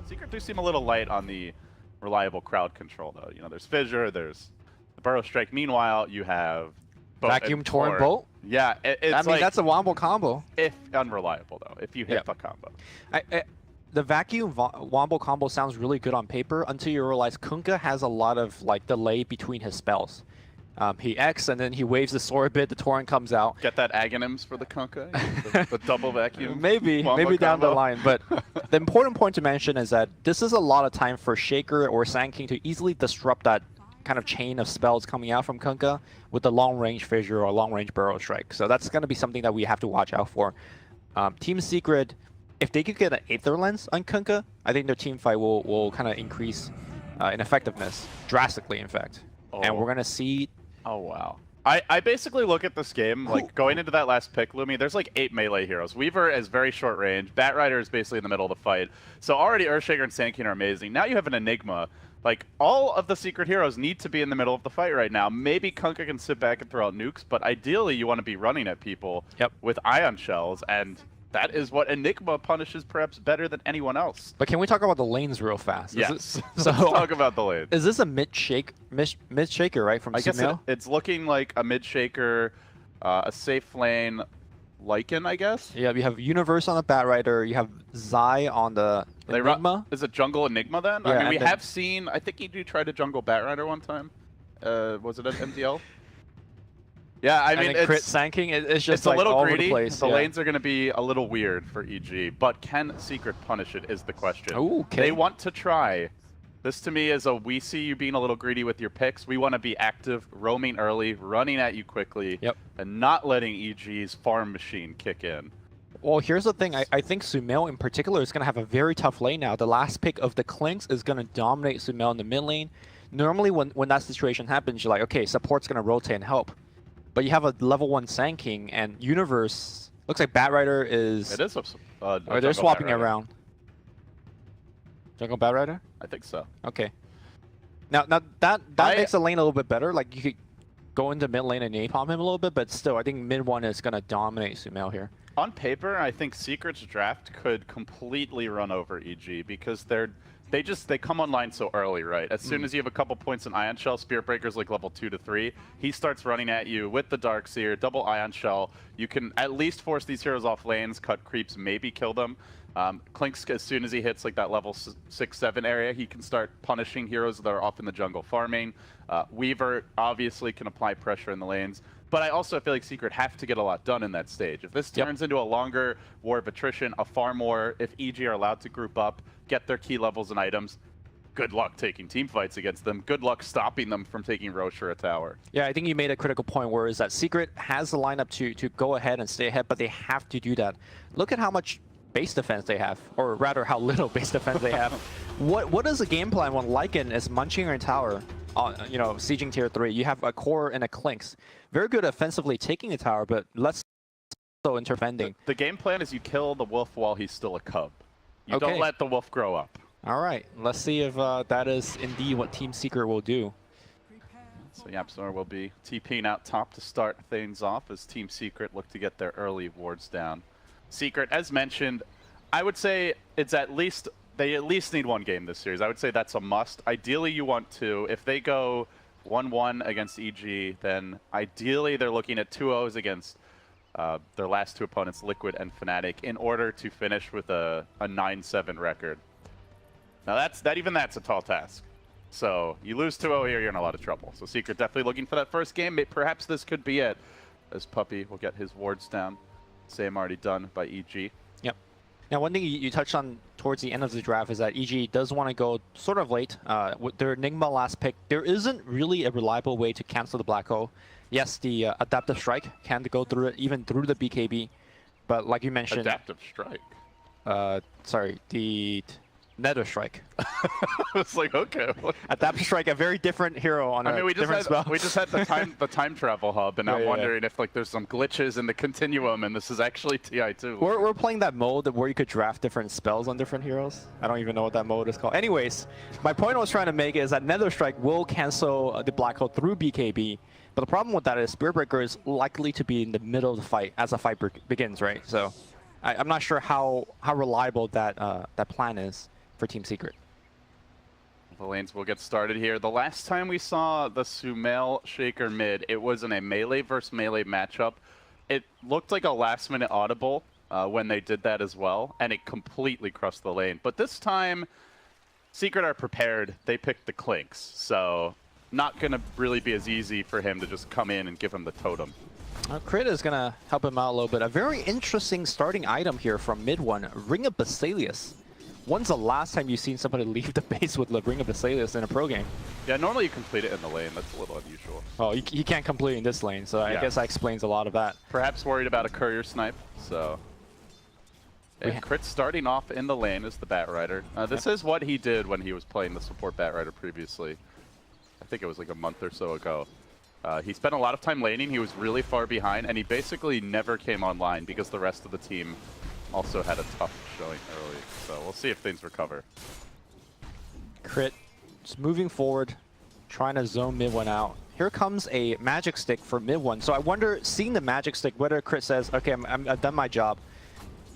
Secret do seem a little light on the reliable crowd control, though. You know, there's Fissure, there's the Burrow Strike. Meanwhile, you have Bolt Vacuum Torrent Bolt? Yeah, it's I mean, like, that's a wombo combo. if unreliable, though, if you hit the combo. The Vacuum Wombo combo sounds really good on paper until you realize Kunkka has a lot of like delay between his spells. He X and then he waves the sword a bit, the Torrent comes out. Get that Aghanims for the Kunkka, the double vacuum. Maybe down the line. But the important point to mention is that this is a lot of time for Shaker or Sand King to easily disrupt that kind of chain of spells coming out from Kunkka with the long-range Fissure or long-range Burrow Strike. So that's going to be something that we have to watch out for. Team Secret, if they could get an Aether Lens on Kunkka, I think their team fight will kind of increase in effectiveness, drastically in fact. And we're going to see... Oh, wow. I basically look at this game, like, going into that last pick, Lumi, there's like 8 melee heroes. Weaver is very short range. Batrider is basically in the middle of the fight. So already Earthshaker and Sand King are amazing. Now you have an Enigma. Like, all of the Secret heroes need to be in the middle of the fight right now. Maybe Kunkka can sit back and throw out nukes, but ideally you want to be running at people with Ion Shells, and that is what Enigma punishes perhaps better than anyone else. But can we talk about the lanes real fast? Yes. So let's talk about the lanes. Is this a mid-shaker, right, from I guess Sumail? it's looking like a mid-shaker, a safe lane, Lycan, I guess? Yeah, you have Universe on the Batrider, you have Zai on the Enigma. Is it jungle Enigma then? Yeah, I mean, we have seen, I think he did try to jungle Batrider one time. Was it at MDL? Yeah, I mean, it's crit Sand King. It's just it's like a little all greedy. over the place. The lanes are going to be a little weird for EG, but can Secret punish it is the question. Ooh, okay. They want to try. This to me is we see you being a little greedy with your picks. We want to be active, roaming early, running at you quickly, and not letting EG's farm machine kick in. Well, here's the thing. I think Sumail in particular is going to have a very tough lane now. The last pick of the Clinks is going to dominate Sumail in the mid lane. Normally, when that situation happens, you're like, okay, support's going to rotate and help. But you have a level 1 Sand King, and Universe looks like Batrider is... It is or they're swapping around. Jungle Batrider? I think so. Okay. Now that makes the lane a little bit better. Like, you could go into mid lane and napalm him a little bit, but still, I think mid 1 is going to dominate Sumail here. On paper, I think Secret's draft could completely run over EG because they come online so early, right? As soon as you have a couple points in Ion Shell, Spirit Breaker's like level 2 to 3. He starts running at you with the Darkseer, double Ion Shell. You can at least force these heroes off lanes, cut creeps, maybe kill them. Clinks, as soon as he hits like that level 6-7 area, he can start punishing heroes that are off in the jungle farming. Weaver obviously can apply pressure in the lanes. But I also feel like Secret have to get a lot done in that stage. If this turns into a longer war of attrition, a farm war, if EG are allowed to group up, get their key levels and items, good luck taking team fights against them. Good luck stopping them from taking Roche or a tower. Yeah, I think you made a critical point where is that Secret has the lineup to go ahead and stay ahead, but they have to do that. Look at how much base defense they have, or rather how little base defense they have. What is the game plan when Lycan is munching your tower? You know, sieging tier 3, you have a core and a Clinks. Very good offensively taking a tower, but less so interfending. The game plan is you kill the wolf while he's still a cub. You don't let the wolf grow up. All right, let's see if that is indeed what Team Secret will do. So YapzOr will be TPing out top to start things off as Team Secret look to get their early wards down. Secret, as mentioned, I would say it's they at least need 1 game this series. I would say that's a must. Ideally, you want 2. If they go 1-1 against EG, then ideally they're looking at 2-0s against their last 2 opponents, Liquid and Fnatic, in order to finish with a 9-7 record. Now that's a tall task. So you lose 2-0 here, you're in a lot of trouble. So Secret definitely looking for that first game. Perhaps this could be it, as Puppey will get his wards down. Same already done by EG. Yep. Now, one thing you touched on towards the end of the draft is that EG does want to go sort of late. With their Enigma last pick, there isn't really a reliable way to cancel the Black Hole. Yes, the Adaptive Strike can go through it, even through the BKB. But like you mentioned... Adaptive Strike? Sorry, the Nether Strike. It's like, okay. Adaptive Strike, a very different hero on a different spell. We just had the time travel hub, and I'm wondering if like there's some glitches in the continuum, and this is actually TI2. We're playing that mode where you could draft different spells on different heroes. I don't even know what that mode is called. Anyways, my point I was trying to make is that Nether Strike will cancel the Black Hole through BKB, but the problem with that is Spirit Breaker is likely to be in the middle of the fight as the fight begins, right? So I'm not sure how reliable that plan is for Team Secret. The lanes will get started here. The last time we saw the Sumail Shaker mid, it was in a melee versus melee matchup. It looked like a last-minute audible when they did that as well, and it completely crushed the lane. But this time, Secret are prepared. They picked the Clinks, so not going to really be as easy for him to just come in and give him the totem. Crit is going to help him out a little bit. A very interesting starting item here from mid one, Ring of Basilius. When's the last time you've seen somebody leave the base with the Ring of Basilius in a pro game? Yeah, normally you complete it in the lane. That's a little unusual. Oh, you can't complete in this lane, so I guess that explains a lot of that. Perhaps worried about a courier snipe, so... And Crit starting off in the lane as the Batrider. This is what he did when he was playing the support Batrider previously. I think it was like a month or so ago. He spent a lot of time laning. He was really far behind, and he basically never came online because the rest of the team also had a tough showing early. So we'll see if things recover. Crit just moving forward, trying to zone mid one out. Here comes a magic stick for mid one. So I wonder, seeing the magic stick, whether Crit says, okay, I've done my job.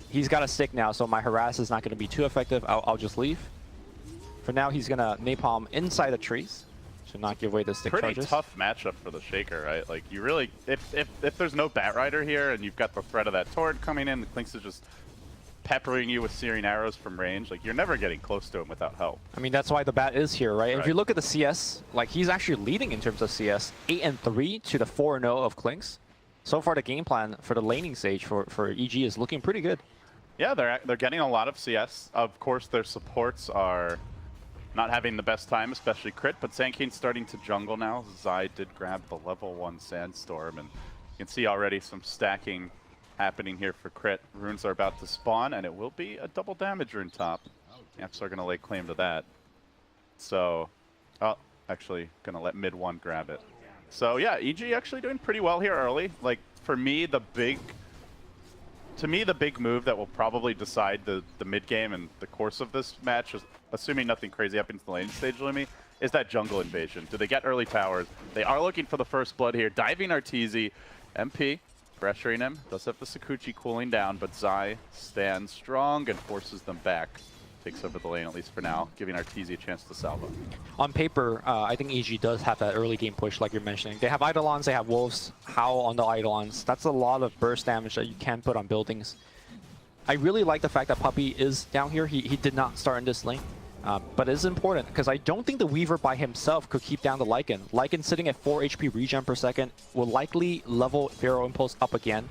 He's got a stick now, so my harass is not going to be too effective. I'll just leave. For now, he's going to napalm inside the trees to not give away the stick charges. Pretty tough matchup for the Shaker, right? Like, you really, if there's no Batrider here and you've got the threat of that turret coming in, the Clinks is just peppering you with searing arrows from range, like, you're never getting close to him without help. I mean, that's why the Bat is here, right? If you look at the CS, like, he's actually leading in terms of CS, 8-3 to the 4-0 of Clinks. So far, the game plan for the laning stage for EG is looking pretty good. Yeah, they're getting a lot of CS. Of course, their supports are not having the best time, especially Crit, but Sankane's starting to jungle now. Zai did grab the level 1 Sandstorm, and you can see already some stacking happening here for Crit. Runes are about to spawn, and it will be a double damage rune top. Yaps are going to lay claim to that. So, actually going to let mid one grab it. So yeah, EG actually doing pretty well here early. Like, for me, the big move that will probably decide the mid game and the course of this match, is, assuming nothing crazy happens in the lane stage, Lumi, is that jungle invasion. Do they get early towers? They are looking for the first blood here. Diving Arteezy. MP pressuring him. Does have the Sakuchi cooling down, but Zai stands strong and forces them back. Takes over the lane, at least for now, giving Arteezy a chance to salvo. On paper, I think EG does have that early game push, like you're mentioning. They have Eidolons, they have Wolves, Howl on the Eidolons. That's a lot of burst damage that you can put on buildings. I really like the fact that Puppey is down here. He did not start in this lane. But it is important, because I don't think the Weaver by himself could keep down the Lycan. Lycan sitting at 4 HP regen per second will likely level Pharaoh Impulse up again.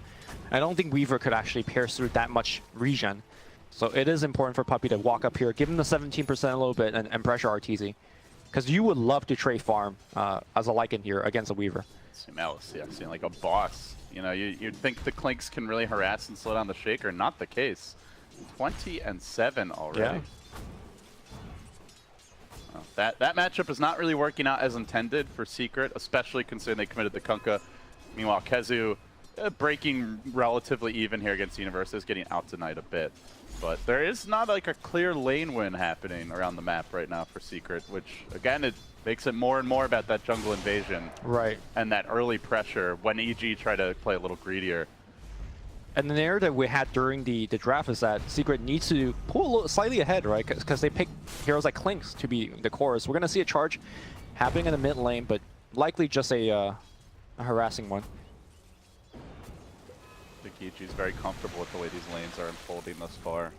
I don't think Weaver could actually pierce through that much regen. So it is important for Puppey to walk up here, give him the 17% a little bit, and pressure Arteezy. Because you would love to trade farm as a Lycan here against a Weaver. Sumail is seeing like a boss. You know, you'd think the Clinks can really harass and slow down the Shaker. Not the case. 20-7 already. Yeah. That matchup is not really working out as intended for Secret, especially considering they committed the Kunkka. Meanwhile, Kezu breaking relatively even here against Universe, getting out tonight a bit. But there is not like a clear lane win happening around the map right now for Secret, which again, it makes it more and more about that jungle invasion. Right. And that early pressure when EG try to play a little greedier. And the narrative we had during the draft is that Secret needs to pull a little slightly ahead, right? Because they pick heroes like Clinks to be the cores. We're going to see a charge happening in the mid lane, but likely just a harassing one. I think EG is very comfortable with the way these lanes are unfolding thus far.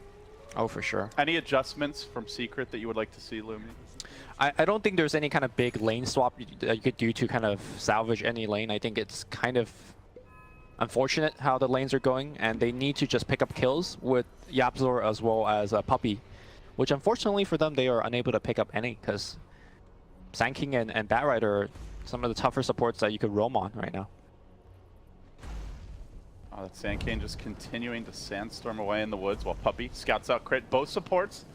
Oh, for sure. Any adjustments from Secret that you would like to see, Lumi? I don't think there's any kind of big lane swap that you could do to kind of salvage any lane. I think it's kind of unfortunate how the lanes are going, and they need to just pick up kills with Yapzor as well as Puppey, which unfortunately for them, they are unable to pick up any, because Sand King and Batrider are some of the tougher supports that you could roam on right now. Oh, that Sand King just continuing to sandstorm away in the woods while Puppey scouts out Crit. Both supports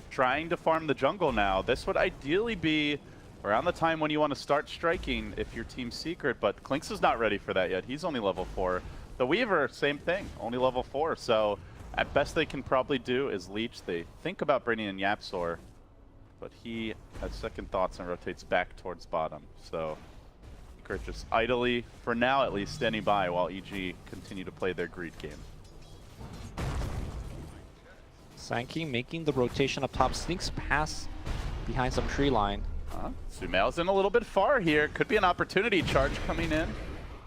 trying to farm the jungle now. This would ideally be around the time when you want to start striking if you're Team Secret, but Clinks is not ready for that yet. He's only level 4. The Weaver, same thing, only level 4. So at best they can probably do is leech. They think about bringing in Yapzor, but he has second thoughts and rotates back towards bottom. So Secret just idly, for now at least, standing by while EG continue to play their greed game. Sankey making the rotation up top, sneaks past behind some tree line. Sumail's in a little bit far here. Could be an opportunity. Charge coming in.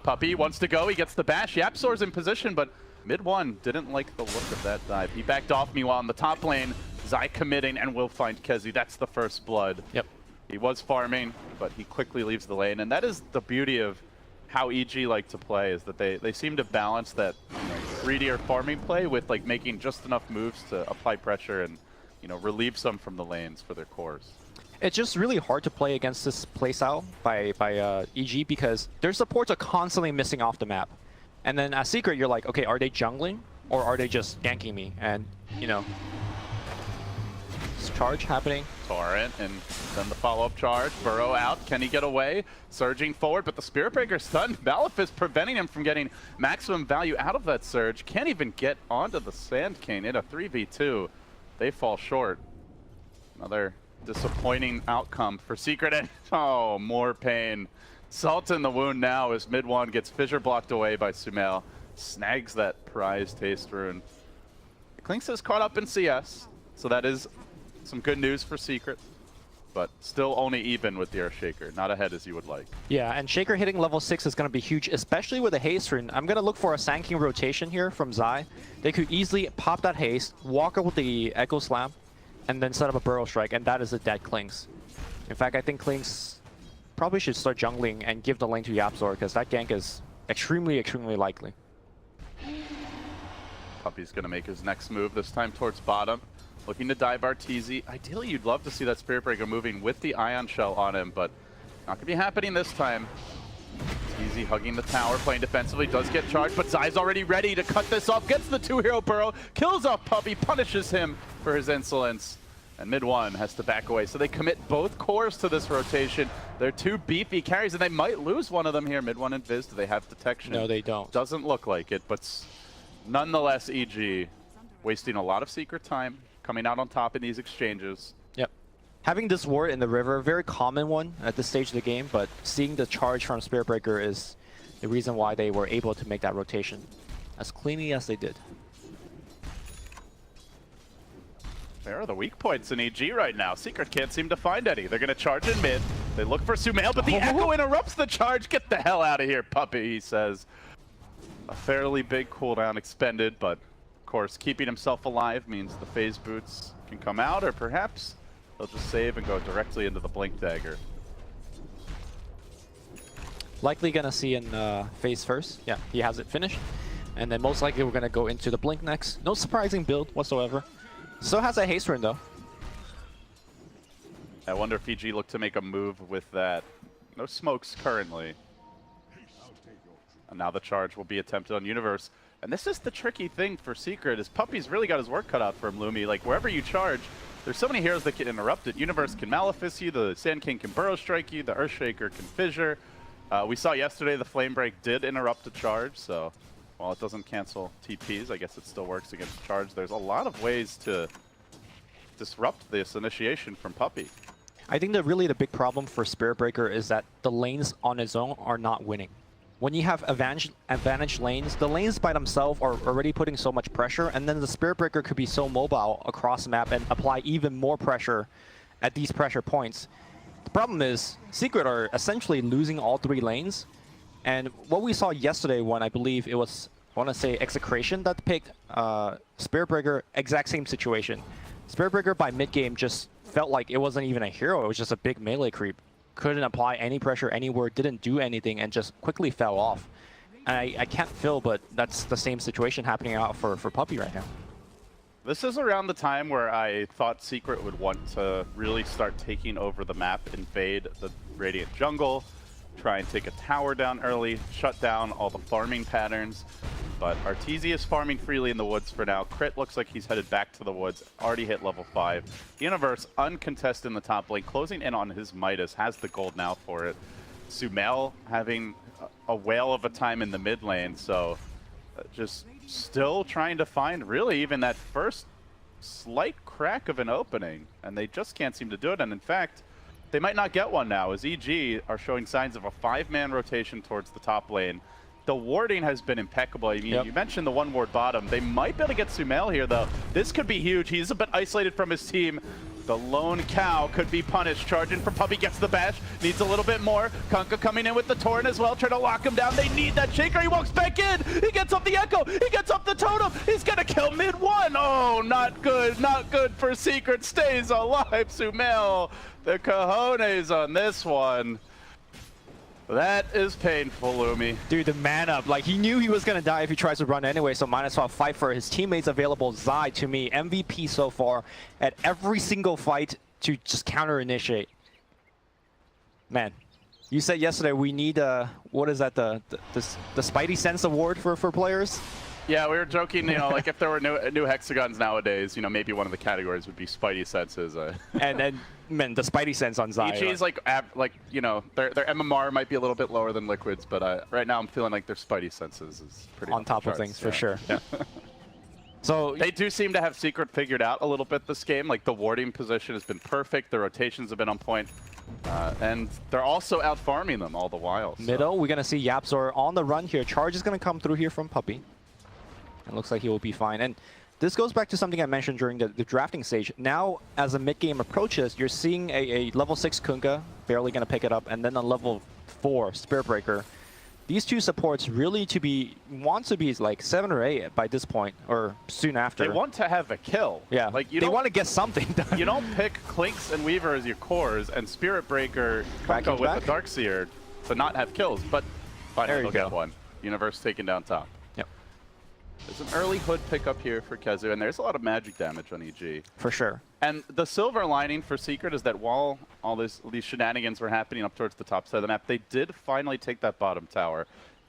Puppey wants to go. He gets the bash. YapzOr's in position, but mid one didn't like the look of that dive. He backed off. Meanwhile, in the top lane, Zai committing and will find Kezi. That's the first blood. Yep. He was farming, but he quickly leaves the lane. And that is the beauty of how EG like to play, is that they seem to balance that greedier farming play with like making just enough moves to apply pressure and relieve some from the lanes for their cores. It's just really hard to play against this playstyle by EG because their supports are constantly missing off the map. And then as Secret, you're like, okay, are they jungling or are they just ganking me? And, charge happening. Torrent, and then the follow-up charge. Burrow out. Can he get away? Surging forward, but the Spirit Breaker stunned. Malefice preventing him from getting maximum value out of that surge. Can't even get onto the Sand King in a 3v2. They fall short. Another disappointing outcome for Secret. And oh, more pain. Salt in the wound now as mid one gets fissure blocked away by Sumail. Snags that prized Haste Rune. Klinks is caught up in CS, so that is some good news for Secret, but still only even with the Earthshaker, not ahead as you would like. Yeah, and Shaker hitting level 6 is going to be huge, especially with a Haste Rune. I'm going to look for a Sand King rotation here from Zai. They could easily pop that Haste, walk up with the Echo Slam, and then set up a Burrow Strike, and that is a dead Klinks. In fact, I think Klinks probably should start jungling and give the lane to YapzOr, because that gank is extremely, extremely likely. Puppey's going to make his next move, this time towards bottom. Looking to dive Arteezy. Ideally, you'd love to see that Spirit Breaker moving with the Ion Shell on him, but not going to be happening this time. Arteezy hugging the tower, playing defensively, does get charged, but Zai's already ready to cut this off. Gets the 2-hero Burrow, kills off Puppey, punishes him for his insolence. And mid one has to back away. So they commit both cores to this rotation. They're two beefy carries, and they might lose one of them here. Mid one and Viz, do they have detection? No, they don't. Doesn't look like it, but nonetheless, EG wasting a lot of Secret time, coming out on top in these exchanges. Yep. Having this ward in the river, very common one at this stage of the game, but seeing the charge from Spirit Breaker is the reason why they were able to make that rotation as cleanly as they did. There are the weak points in EG right now. Secret can't seem to find any. They're going to charge in mid. They look for Sumail, but the Echo interrupts the charge. Get the hell out of here, Puppey, he says. A fairly big cooldown expended, but of course, keeping himself alive means the phase boots can come out, or perhaps they'll just save and go directly into the Blink Dagger. Likely gonna see in phase first. Yeah, he has it finished. And then most likely we're gonna go into the Blink next. No surprising build whatsoever. Still has a Haste Rune though. I wonder if EG look to make a move with that. No smokes currently. And now the charge will be attempted on Universe. And this is the tricky thing for Secret, is Puppey's really got his work cut out for him, Lumi. Like, wherever you charge, there's so many heroes that can interrupt it. Universe can Malefice you, the Sand King can Burrow Strike you, the Earthshaker can Fissure. We saw yesterday the Flame Break did interrupt the charge, so while it doesn't cancel TPs, I guess it still works against charge. There's a lot of ways to disrupt this initiation from Puppey. I think that really the big problem for Spirit Breaker is that the lanes on its own are not winning. When you have advantage lanes, the lanes by themselves are already putting so much pressure, and then the Spirit Breaker could be so mobile across the map and apply even more pressure at these pressure points. The problem is, Secret are essentially losing all three lanes, and what we saw yesterday when I believe it was, I want to say Execration that picked Spirit Breaker, exact same situation. Spirit Breaker by mid-game just felt like it wasn't even a hero, it was just a big melee creep. Couldn't apply any pressure anywhere, didn't do anything, and just quickly fell off. And I can't feel, but that's the same situation happening out for Puppey right now. This is around the time where I thought Secret would want to really start taking over the map, invade the Radiant jungle, try and take a tower down early, shut down all the farming patterns. But Arteezy is farming freely in the woods for now. Crit looks like he's headed back to the woods, already hit level 5. Universe uncontested in the top lane, closing in on his Midas, has the gold now for it. Sumail having a whale of a time in the mid lane, so just still trying to find really even that first slight crack of an opening, and they just can't seem to do it. And in fact, they might not get one now, as EG are showing signs of a 5-man rotation towards the top lane. the warding has been impeccable. I mean, Yep. you mentioned the one ward bottom. They might be able to get Sumail here, though. This could be huge. He's a bit isolated from his team. The lone cow could be punished. Charging for Puppey, gets the bash, needs a little bit more. Kunkka coming in with the Torrent as well, trying to lock him down. They need that Shaker. He walks back in. He gets up the Echo. He gets up the Totem. He's going to kill mid one. Oh, not good. Not good for Secret. Stays alive. Sumail, the cojones on this one. That is painful, Lumi. Dude, the man up. Like, he knew he was going to die if he tries to run anyway, so might as well fight for his teammates available. Zai, to me, MVP so far at every single fight to just counter-initiate. Man, you said yesterday we need, what is that, the Spidey Sense Award for players? Yeah, we were joking, you know, like if there were new hexagons nowadays, you know, maybe one of the categories would be Spidey senses. And then, man, the Spidey sense on Zai. EG's like, you know, their MMR might be a little bit lower than Liquid's, but right now I'm feeling like their Spidey senses is pretty on top of things, for sure. Yeah. So they do seem to have Secret figured out a little bit this game. Like the warding position has been perfect, the rotations have been on point, and they're also out farming them all the while. So. Middle, we're gonna see Yapzor on the run here. Charge is gonna come through here from Puppey. It looks like he will be fine. And this goes back to something I mentioned during the drafting stage. Now, as a mid-game approaches, you're seeing a level 6 Kunkka, barely going to pick it up, and then a level 4 Spirit Breaker. These two supports really want to be like 7 or 8 by this point, or soon after. They want to have a kill. Yeah, like they want to get something done. You don't pick Clinks and Weaver as your cores and Spirit Breaker Kunkka with the Darkseer to not have kills, but finally they'll get one. Universe taken down top. There's an early hood pickup here for Kezu, and there's a lot of magic damage on EG. For sure. And the silver lining for Secret is that while all these shenanigans were happening up towards the top side of the map, they did finally take that bottom tower.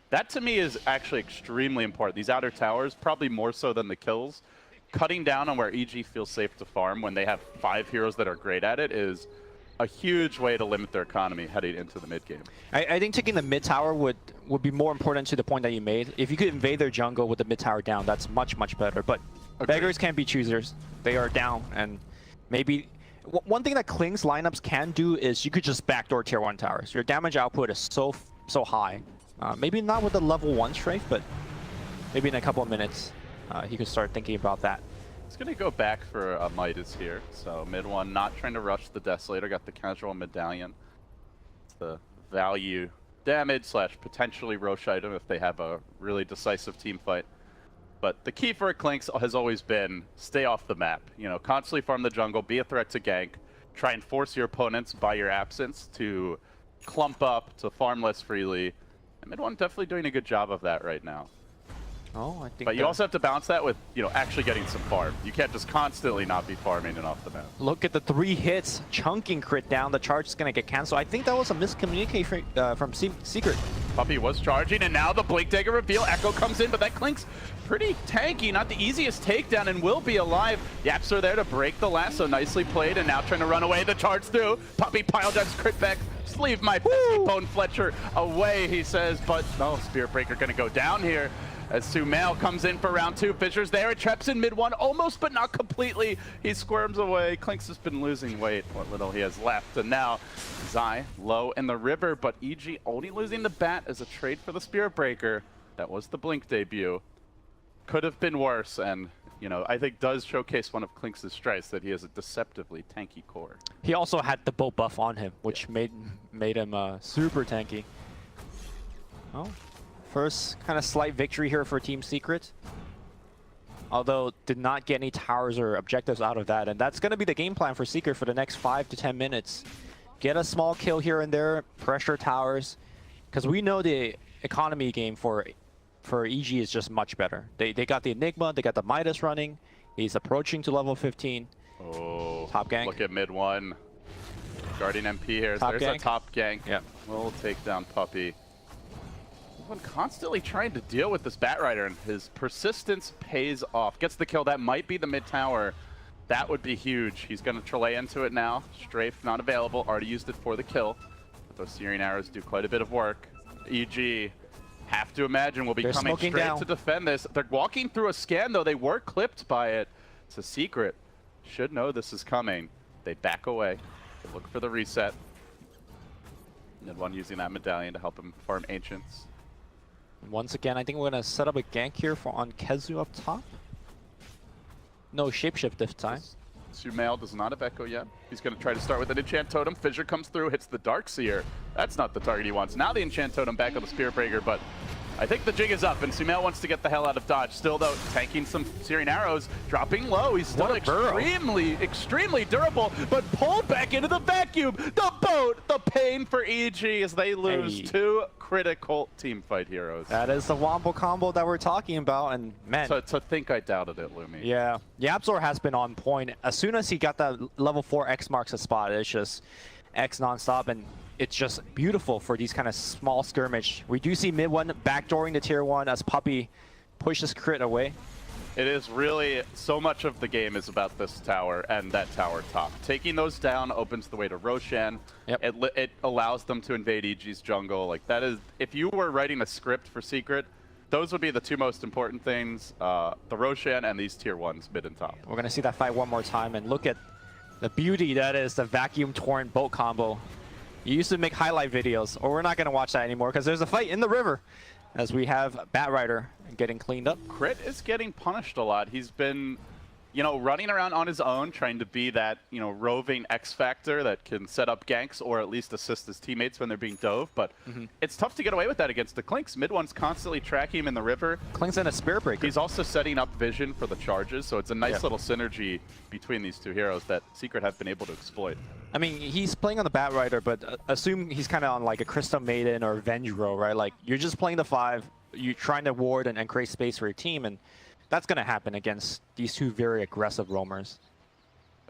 That, to me, is actually extremely important. These outer towers, probably more so than the kills, cutting down on where EG feels safe to farm when they have 5 heroes that are great at it is a huge way to limit their economy heading into the mid game. I think taking the mid tower would be more important to the point that you made. If you could invade their jungle with the mid tower down, that's much, much better. But beggars can't be choosers. They are down, and maybe one thing that Kling's lineups can do is you could just backdoor tier 1 towers. Your damage output is so high. Maybe not with the level 1 strafe, but maybe in a couple of minutes he could start thinking about that. He's going to go back for a Midas here. So mid one, not trying to rush the Desolator. Got the casual medallion. It's the value damage / potentially Roche item if they have a really decisive team fight. But the key for a Clinks has always been stay off the map. You know, constantly farm the jungle, be a threat to gank, try and force your opponents by your absence to clump up, to farm less freely. And mid one definitely doing a good job of that right now. Oh, I think. But you also have to balance that with, you know, actually getting some farm. You can't just constantly not be farming and off the map. Look at the 3 hits, chunking crit down. The charge is going to get canceled. I think that was a miscommunication from Secret. Puppey was charging, and now the Blink Dagger reveal. Echo comes in, but that Klink's pretty tanky. Not the easiest takedown, and will be alive. Yaps are there to break the lasso. Nicely played, and now trying to run away. The charge through. Puppey pile drives crit back. Just leave my Bone Fletcher away, he says. But no, Spirit Breaker going to go down here. As Sumail comes in for round 2. Fisher's there. It traps in mid one, almost but not completely. He squirms away. Clinks has been losing weight, what little he has left. And now Zai low in the river, but EG only losing the bat as a trade for the Spirit Breaker. That was the Blink debut. Could have been worse, and you know, I think does showcase one of Clinks' strengths, that he has a deceptively tanky core. He also had the bow buff on him, which made him super tanky. Oh. First kind of slight victory here for Team Secret. Although did not get any towers or objectives out of that. And that's going to be the game plan for Secret for the next 5 to 10 minutes. Get a small kill here and there, pressure towers. Because we know the economy game for EG is just much better. They got the Enigma, they got the Midas running. He's approaching to level 15. Oh, top gank. Look at mid one. Guardian MP here. There's a top gank. Yep. We'll take down Puppey. Constantly trying to deal with this Batrider, and his persistence pays off. Gets the kill. That might be the mid tower. That would be huge. He's going to Trelay into it now. Strafe not available. Already used it for the kill. But those Searing Arrows do quite a bit of work. EG, have to imagine, will be coming straight down to defend this. They're walking through a scan, though. They were clipped by it. It's a Secret. Should know this is coming. They back away. They look for the reset. And one using that medallion to help him farm Ancients. Once again, I think we're going to set up a gank here on Kezu up top. No shapeshift this time. Sumail does not have Echo yet. He's going to try to start with an Enchant Totem. Fissure comes through, hits the Darkseer. That's not the target he wants. Now the Enchant Totem back on the Spirit Breaker, but I think the jig is up, and Sumail wants to get the hell out of dodge. Still, though, tanking some Searing Arrows, dropping low. He's still extremely durable, but pulled back into the vacuum. The boat, the pain for EG as they lose two critical teamfight heroes. That is the Wombo combo that we're talking about, and man. To think I doubted it, Lumi. Yeah, YapzOr has been on point. As soon as he got that level 4 X marks a spot, it's just X nonstop, and it's just beautiful for these kind of small skirmish. We do see mid one backdooring the tier 1 as Puppey pushes crit away. It is really, so much of the game is about this tower and that tower top. Taking those down opens the way to Roshan. Yep. It allows them to invade EG's jungle. Like that is, if you were writing a script for Secret, those would be the two most important things, the Roshan and these tier 1s mid and top. We're gonna see that fight one more time, and look at the beauty that is the vacuum torrent boat combo. You used to make highlight videos, or we're not gonna watch that anymore because there's a fight in the river as we have Batrider getting cleaned up. Crit is getting punished a lot. He's been, you know, running around on his own, trying to be that, you know, roving X factor that can set up ganks or at least assist his teammates when they're being dove. But it's tough to get away with that against the Clinks. Mid one's constantly tracking him in the river. Clinks in a Spirit Breaker. He's also setting up vision for the charges, so it's a nice little synergy between these two heroes that Secret have been able to exploit. I mean, he's playing on the Batrider, but assume he's kind of on like a Crystal Maiden or Vengro, right? Like, you're just playing the 5, you're trying to ward and create space for your team, and that's going to happen against these two very aggressive roamers.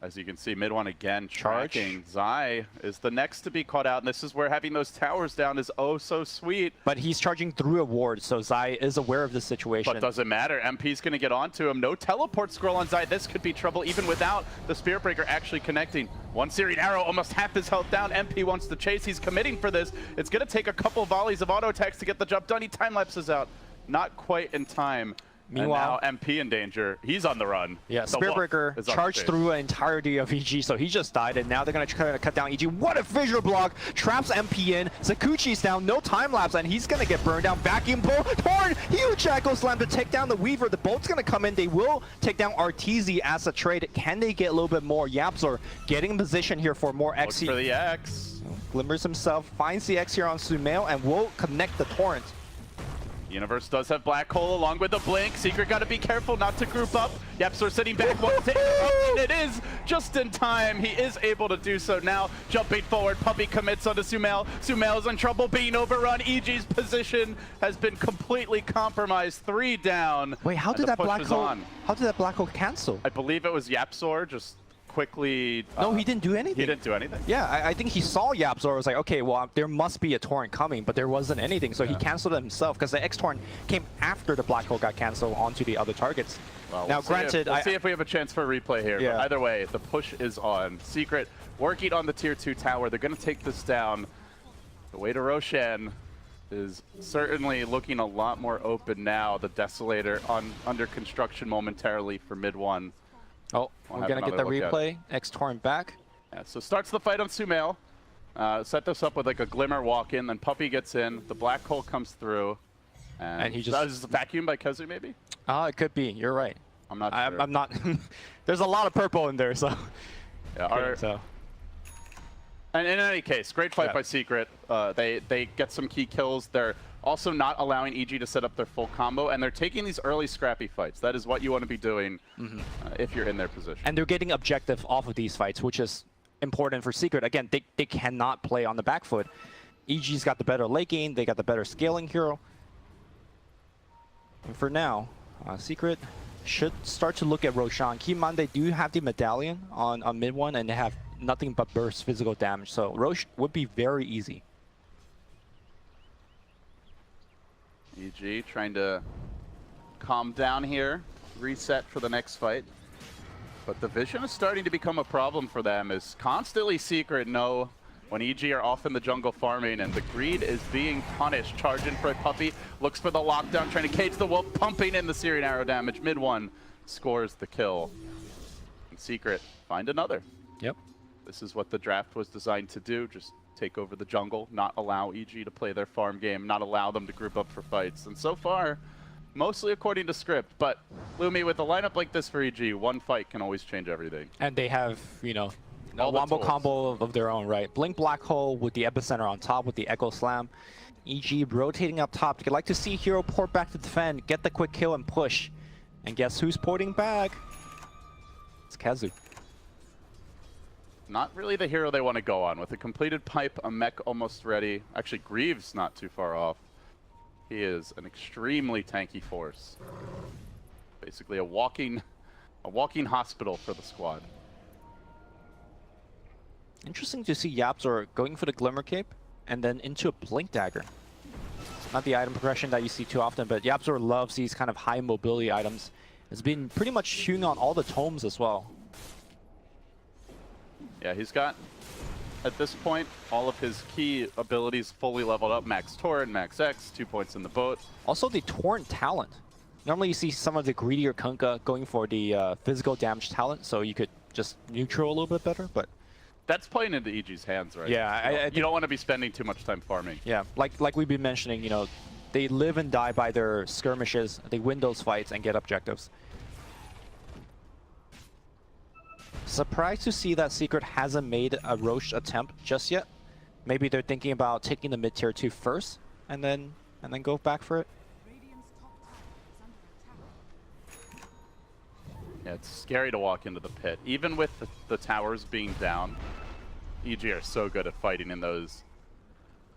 As you can see, mid one again charging. Zai is the next to be caught out, and this is where having those towers down is oh so sweet. But he's charging through a ward, so Zai is aware of the situation. But doesn't matter. MP's going to get onto him. No teleport scroll on Zai. This could be trouble even without the Spirit Breaker actually connecting. One Searing Arrow, almost half his health down. MP wants to chase. He's committing for this. It's going to take a couple volleys of auto attacks to get the job done. He time lapses out. Not quite in time. Meanwhile, and now MP in danger. He's on the run. Yeah, Spirit Breaker charged through an entirety of EG, so he just died, and now they're going to try to cut down EG. What a fissure block! Traps MP in. Sakuchi's down, no time lapse, and he's going to get burned down. Vacuum pull, torn, huge Echo Slam to take down the Weaver. The boat's going to come in. They will take down Arteezy as a trade. Can they get a little bit more? YapzOr getting in position here for more X. Looks for the X. Glimmers himself, finds the X here on Sumail, and will connect the Torrent. Universe does have Black Hole along with the Blink. Secret got to be careful not to group up. YapzOr sitting back, one to interrupt, and it is just in time. He is able to do so now. Jumping forward, Puppey commits onto Sumail. Sumail's in trouble being overrun. EG's position has been completely compromised. 3 down. Wait, how did that Black Hole cancel? I believe it was YapzOr just quickly. No, he didn't do anything. He didn't do anything? Yeah, I think he saw YapzOr, was like, okay, well, there must be a torrent coming, but there wasn't anything, so he canceled it himself, because the X-Torrent came after the Black Hole got canceled onto the other targets. Well, now, granted, we'll see if we have a chance for a replay here, but either way, the push is on. Secret working on the tier 2 tower. They're going to take this down. The way to Roshan is certainly looking a lot more open now. The Desolator under construction momentarily for mid 1. Oh, we're going to get the replay. X-Torrent back. Yeah, so starts the fight on Sumail. Set this up with like a Glimmer walk-in, then Puppey gets in, the Black Hole comes through. And he just... Does the vacuum by Kezu, maybe? It could be. You're right. I'm not sure. I'm not... There's a lot of purple in there, so... Yeah, and in any case, great fight by Secret. They get some key kills. They're also not allowing EG to set up their full combo, and they're taking these early scrappy fights. That is what you want to be doing if you're in their position. And they're getting objective off of these fights, which is important for Secret. Again, they cannot play on the back foot. EG's got the better late game. They got the better scaling hero. And for now, Secret should start to look at Roshan. Keep in mind, they do have the medallion on mid one, and they have nothing but burst physical damage. So Rosh would be very easy. EG trying to calm down here, reset for the next fight. But the vision is starting to become a problem for them, as constantly Secret know when EG are off in the jungle farming, and the greed is being punished. Charging for a Puppey, looks for the lockdown, trying to cage the wolf, pumping in the Searing Arrow damage. Mid 1 scores the kill. And Secret find another. Yep. This is what the draft was designed to do, just take over the jungle, not allow EG to play their farm game, not allow them to group up for fights. And so far, mostly according to script. But Lumi, with a lineup like this for EG, one fight can always change everything. And they have, you know, a All the wombo tools. combo of their own, right? Blink Black Hole with the Epicenter on top with the Echo Slam. EG rotating up top. You'd like to see Hero port back to defend, get the quick kill and push. And guess who's porting back? It's KheZu. Not really the hero they want to go on. With a completed pipe, a mech almost ready. Actually, Greaves not too far off. He is an extremely tanky force. Basically a walking hospital for the squad. Interesting to see YapzOr going for the Glimmer Cape and then into a Blink Dagger. Not the item progression that you see too often, but YapzOr loves these kind of high mobility items. It's been pretty much chewing on all the tomes as well. Yeah, he's got, at this point, all of his key abilities fully leveled up. Max Torrent, Max X, 2 points in the boat. Also the Torrent talent. Normally you see some of the greedier Kunkka going for the physical damage talent, so you could just neutral a little bit better, but... That's playing into EG's hands, right? Yeah, you don't want to be spending too much time farming. Yeah, like we've been mentioning, you know, they live and die by their skirmishes. They win those fights and get objectives. Surprised to see that Secret hasn't made a Roche attempt just yet. Maybe they're thinking about taking the mid-tier 2 first and then go back for it. Yeah, it's scary to walk into the pit. Even with the towers being down, EG are so good at fighting in those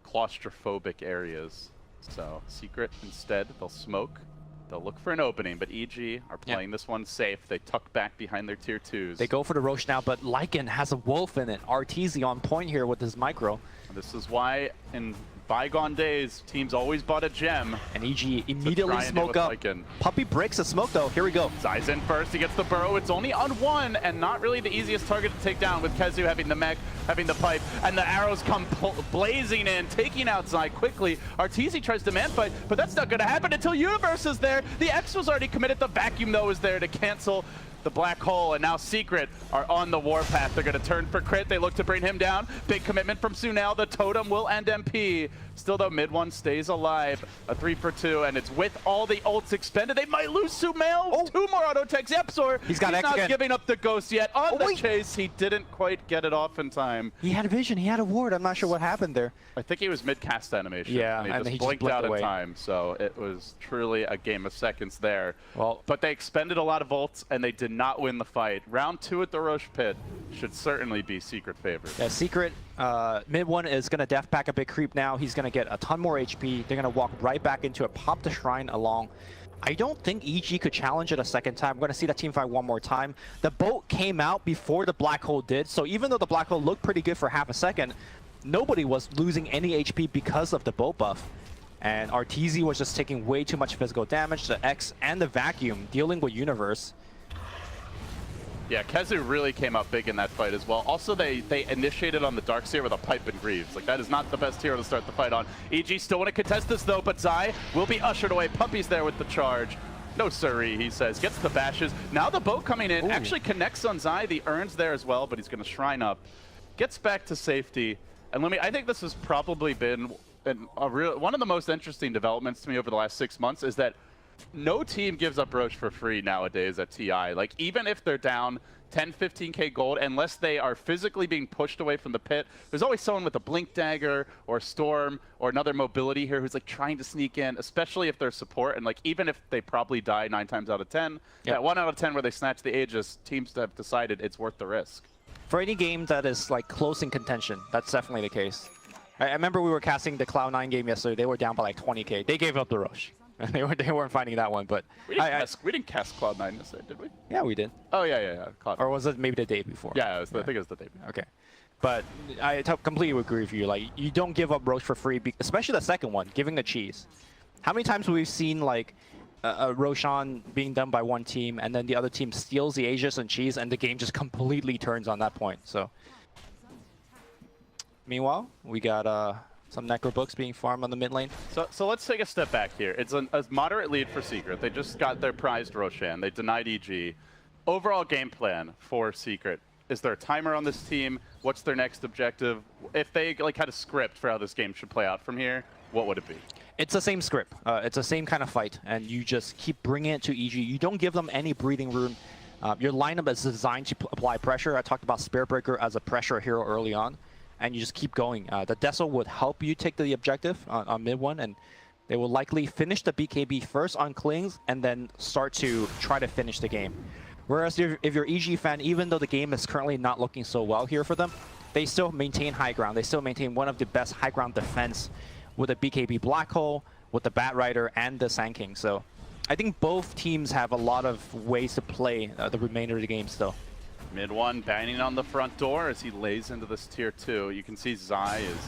claustrophobic areas. So Secret, instead, they'll smoke. They'll look for an opening, but EG are playing this one safe. They tuck back behind their tier 2s. They go for the Roche now, but Lycan has a wolf in it. RTZ on point here with his micro. This is why in bygone days, teams always bought a gem. And EG immediately smoke up. Lycan. Puppey breaks the smoke though. Here we go. Zai's in first. He gets the burrow. It's only on one, and not really the easiest target to take down with KheZu having the mech, having the pipe, and the arrows come blazing in, taking out Zai quickly. Arteezy tries to man fight, but that's not going to happen until Universe is there. The X was already committed. The vacuum, though, is there to cancel the black hole, and now Secret are on the warpath. They're going to turn for crit. They look to bring him down. Big commitment from Sunel. The totem will end MP. Still, though, mid one stays alive. A 3 for 2, and it's with all the ults expended. They might lose Sunel. Oh. 2 more auto techs. YapzOr, he's not again. Giving up the ghost yet. On the wait. chase, he didn't quite get it off in time. He had a vision. He had a ward. I'm not sure what happened there. I think he was mid-cast animation. Yeah, and he just blinked out in time. So it was truly a game of seconds there. Well, but they expended a lot of ults, and they did not win the fight. Round 2 at the Roche Pit should certainly be Secret favored. Yeah, Secret, mid one is going to def pack a big creep now. He's going to get a ton more HP. They're going to walk right back into it, pop the shrine along. I don't think EG could challenge it a second time. We're going to see that team fight one more time. The boat came out before the black hole did, so even though the black hole looked pretty good for half a second, nobody was losing any HP because of the boat buff. And Arteezy was just taking way too much physical damage. The X and the vacuum dealing with Universe. Yeah, KheZu really came out big in that fight as well. Also, they initiated on the Darkseer with a pipe and Greaves. Like, that is not the best hero to start the fight on. EG still want to contest this, though, but Zai will be ushered away. Puppey's there with the charge. No siree, he says. Gets the bashes. Now the boat coming in. Ooh. Actually connects on Zai. The Urn's there as well, but he's going to shrine up. Gets back to safety. And I think this has probably been one of the most interesting developments to me over the last 6 months is that no team gives up Roche for free nowadays at TI. Like, even if they're down 10, 15k gold, unless they are physically being pushed away from the pit, there's always someone with a Blink Dagger or Storm or another mobility here who's like trying to sneak in, especially if they're support. And like, even if they probably die 9 times out of 10, that 1 out of 10 where they snatch the Aegis, teams have decided it's worth the risk. For any game that is like close in contention, that's definitely the case. I remember we were casting the Cloud9 game yesterday. They were down by like 20k. They gave up the Roche. they weren't fighting that one, but we didn't cast Cloud9 yesterday, did we? Yeah, we did. Oh yeah. Cloud9. Or was it maybe the day before? Yeah, I think it was the day before. Okay, but I completely agree with you. Like, you don't give up Roche for free, especially the second one, giving the cheese. How many times have we seen like a Roshan being done by one team, and then the other team steals the Aegis and cheese, and the game just completely turns on that point? So, meanwhile, we got some Necro books being farmed on the mid lane. So let's take a step back here. It's a moderate lead for Secret. They just got their prized Roshan. They denied EG. Overall game plan for Secret. Is there a timer on this team? What's their next objective? If they like had a script for how this game should play out from here, what would it be? It's the same script. It's the same kind of fight, and you just keep bringing it to EG. You don't give them any breathing room. Your lineup is designed to apply pressure. I talked about Spirit Breaker as a pressure hero early on, and you just keep going. The Deso would help you take the objective on mid one, and they will likely finish the BKB first on Klings, and then start to try to finish the game. Whereas if you're EG fan, even though the game is currently not looking so well here for them, they still maintain high ground. They still maintain one of the best high ground defense with the BKB Black Hole, with the Bat Rider, and the Sand King. So I think both teams have a lot of ways to play the remainder of the game still. Mid one banging on the front door as he lays into this tier 2. You can see Zai is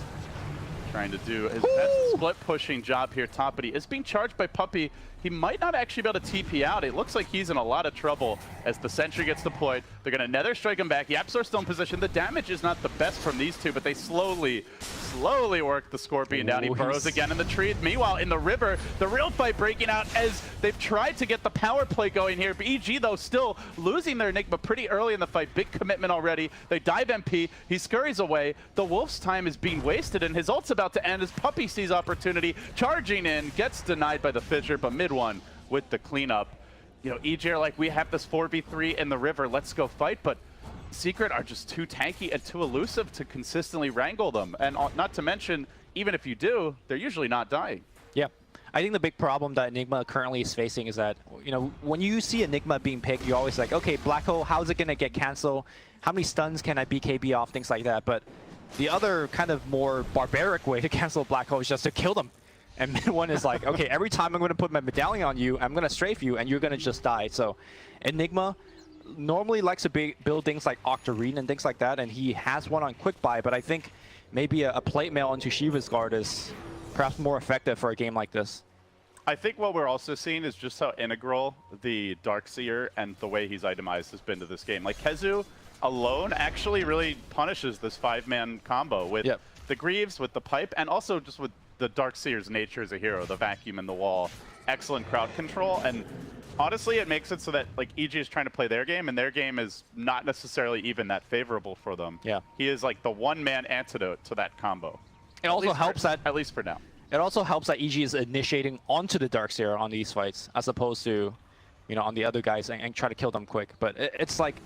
trying to do his best split pushing job here top, but he is being charged by Puppey. He might not actually be able to TP out. It looks like he's in a lot of trouble as the sentry gets deployed. They're going to nether strike him back. YapzOr still in position. The damage is not the best from these two, but they slowly work the Scorpion down. He burrows again in the tree. Meanwhile, in the river, the real fight breaking out as they've tried to get the power play going here. EG, though, still losing their Enigma pretty early in the fight. Big commitment already. They dive MP. He scurries away. The Wolf's time is being wasted, and his ult's about to end as Puppey sees opportunity. Charging in, gets denied by the Fissure, but mid one with the cleanup. You know, EG are like, we have this 4v3 in the river. Let's go fight, but Secret are just too tanky and too elusive to consistently wrangle them. And not to mention, even if you do, they're usually not dying. Yeah. I think the big problem that Enigma currently is facing is that, you know, when you see Enigma being picked, you're always like, okay, Black Hole, how's it going to get canceled? How many stuns can I BKB off? Things like that. But the other kind of more barbaric way to cancel Black Hole is just to kill them. And mid one is like, okay, every time I'm going to put my medallion on you, I'm going to strafe you, and you're going to just die. So Enigma normally likes to build things like Octarine and things like that, and he has one on Quick Buy, but I think maybe a plate mail into Shiva's Guard is perhaps more effective for a game like this. I think what we're also seeing is just how integral the Darkseer and the way he's itemized has been to this game. Like, Kezu alone actually really punishes this 5-man combo with the Greaves, with the Pipe, and also just with the Darkseer's nature as a hero, the vacuum in the wall, excellent crowd control, and honestly, it makes it so that like EG is trying to play their game, and their game is not necessarily even that favorable for them. Yeah, he is like the one-man antidote to that combo. It also helps that, at least for now. It also helps that EG is initiating onto the Darkseer on these fights, as opposed to, you know, on the other guys and try to kill them quick. But it's like,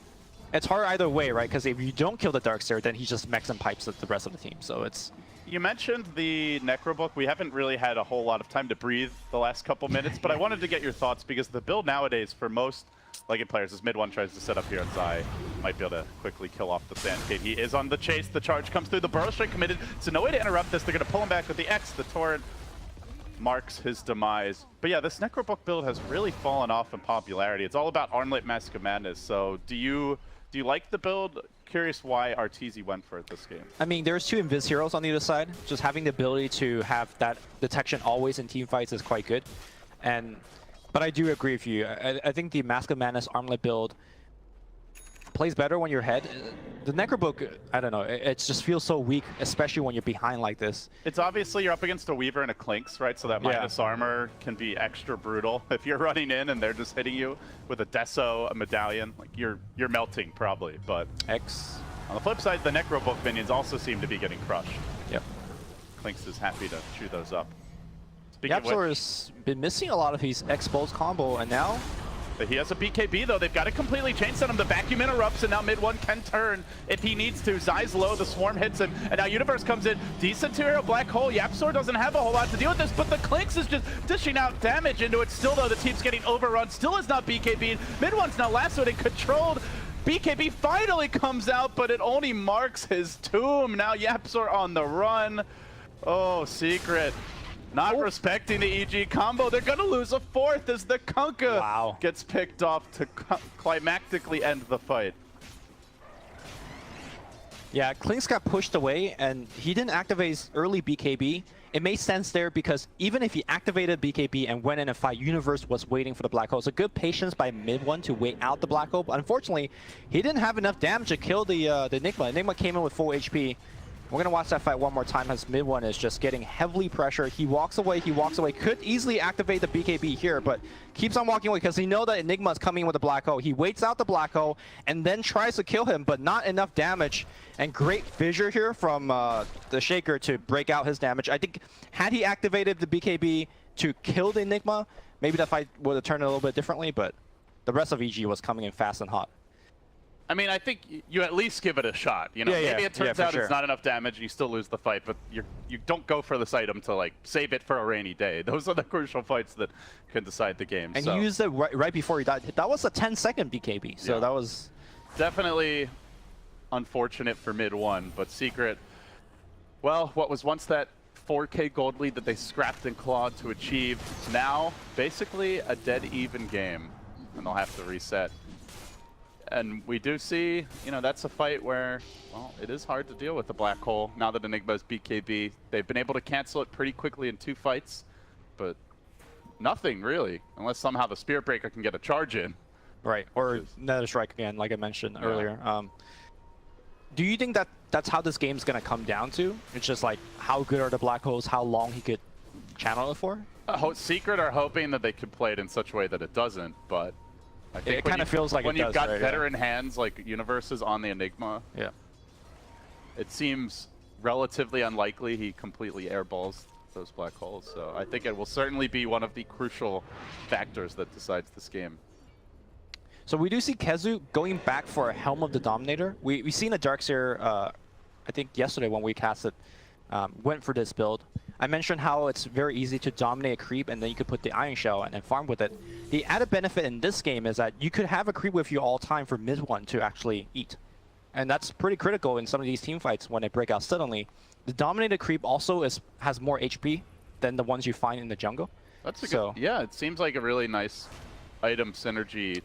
it's hard either way, right? Because if you don't kill the Darkseer, then he just mechs and pipes the rest of the team. So it's. You mentioned the Necrobook. We haven't really had a whole lot of time to breathe the last couple minutes, but I wanted to get your thoughts because the build nowadays for most Legged players, as mid one tries to set up here on Zai, might be able to quickly kill off the Sand Kid. He is on the chase. The charge comes through. The Burrow Strike committed, so no way to interrupt this. They're going to pull him back with the X. The Torrent marks his demise. But yeah, this Necrobook build has really fallen off in popularity. It's all about Armlet Mask of Madness. So do you like the build? Curious why Arteezy went for it this game. I mean, there's two Invis heroes on the other side. Just having the ability to have that detection always in team fights is quite good. But I do agree with you. I think the Mask of Madness Armlet build plays better when you're ahead. The Necrobook, I don't know, it just feels so weak, especially when you're behind like this. It's obviously you're up against a Weaver and a Clinks, right? So that minus armor can be extra brutal. If you're running in and they're just hitting you with a Deso, a Medallion, like you're melting probably. But X. On the flip side, the Necrobook minions also seem to be getting crushed. Yep. Clinks is happy to chew those up. YapzOr has been missing a lot of his X-Pulse combo, and now but he has a BKB, though. They've got to completely chain set him. The vacuum interrupts, and now mid one can turn if he needs to. Zai's low, the swarm hits him, and now Universe comes in. Decent hero, Black Hole. YapzOr doesn't have a whole lot to deal with this, but the Clinks is just dishing out damage into it. Still, though, the team's getting overrun. Still is not BKB'd. Mid one's now lassoed and controlled. BKB finally comes out, but it only marks his tomb. Now YapzOr on the run. Oh, Secret. Not respecting the EG combo. They're going to lose a fourth as the Kunkka gets picked off to climactically end the fight. Yeah, Clinks got pushed away, and he didn't activate his early BKB. It made sense there because even if he activated BKB and went in a fight, Universe was waiting for the Black Hole. So good patience by mid one to wait out the Black Hole. But unfortunately, he didn't have enough damage to kill the Enigma. Enigma came in with full HP. We're going to watch that fight one more time as mid one is just getting heavily pressured. He walks away, could easily activate the BKB here, but keeps on walking away because he knows that Enigma is coming with a black hole. He waits out the black hole and then tries to kill him, but not enough damage. And great fissure here from the Shaker to break out his damage. I think had he activated the BKB to kill the Enigma, maybe that fight would have turned a little bit differently, but the rest of EG was coming in fast and hot. I mean, I think you at least give it a shot. You know, maybe it turns out it's not enough damage and you still lose the fight, but you don't go for this item to like save it for a rainy day. Those are the crucial fights that can decide the game. And you used it right before he died. That was a 10-second BKB, so that was definitely unfortunate for mid one. But Secret, well, what was once that 4K gold lead that they scrapped and clawed to achieve, now basically a dead even game, and they'll have to reset. And we do see, you know, that's a fight where, well, it is hard to deal with the black hole now that Enigma's BKB. They've been able to cancel it pretty quickly in 2 fights, but nothing really, unless somehow the Spirit Breaker can get a charge in. Right, or another strike again, like I mentioned earlier. Do you think that that's how this game's going to come down to? It's just like, how good are the black holes, how long he could channel it for? Secret are hoping that they could play it in such a way that it doesn't, but I think it kind of feels like when it does, you've got right, veteran hands like Universes on the Enigma, it seems relatively unlikely he completely airballs those black holes. So I think it will certainly be one of the crucial factors that decides this game. So we do see Kezu going back for a Helm of the Dominator. We seen a Darkseer, I think yesterday when we casted, went for this build. I mentioned how it's very easy to dominate a creep and then you could put the Iron Shell and farm with it. The added benefit in this game is that you could have a creep with you all time for mid one to actually eat. And that's pretty critical in some of these team fights when they break out suddenly. The dominated creep also has more HP than the ones you find in the jungle. That's a good, yeah, it seems like a really nice item synergy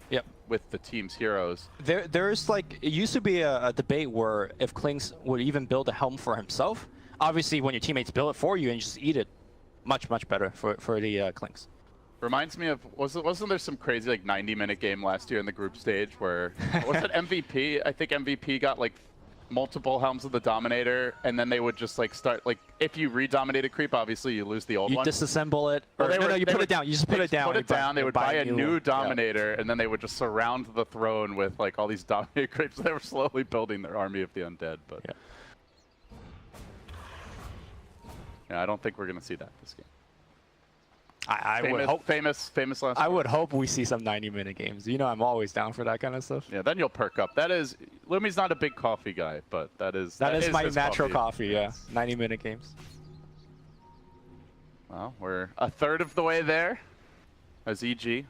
with the team's heroes. There's like, it used to be a debate where if Klinks would even build a helm for himself. Obviously, when your teammates build it for you and you just eat it, much better for the Klinks. Reminds me of, wasn't there some crazy like 90-minute game last year in the group stage where, was it MVP? I think MVP got like multiple Helms of the Dominator, and then they would just like start, like if you re-dominate a creep, obviously you lose the old one. You disassemble it. Or, no, you put it down. You just put it down. Put it down. They would buy a new Dominator, and then they would just surround the throne with like all these Dominator creeps. They were slowly building their army of the undead, but yeah, I don't think we're gonna see that this game. I would hope famous last. I would hope we see some 90-minute games. You know, I'm always down for that kind of stuff. Yeah, then you'll perk up. That is, Lumi's not a big coffee guy, but that is my natural coffee. Yeah, 90-minute games. Well, we're a third of the way there. As EG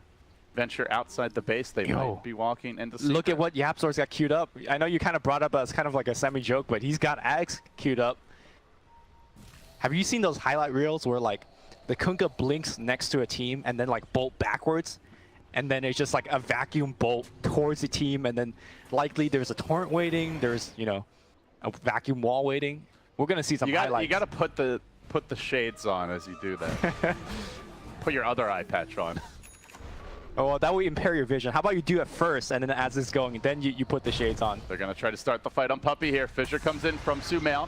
venture outside the base, they might be walking into. Look at what Yapzor's got queued up. I know you kind of brought up as kind of like a semi-joke, but he's got Axe queued up. Have you seen those highlight reels where like the Kunkka blinks next to a team and then like bolt backwards, and then it's just like a vacuum bolt towards the team, and then likely there's a torrent waiting, there's, you know, a vacuum wall waiting. We're gonna see some highlights. You gotta put the shades on as you do that. Put your other eye patch on. Oh, well, that would impair your vision. How about you do it first, and then as it's going, then you put the shades on. They're gonna try to start the fight on Puppey here. Fissure comes in from Sumail.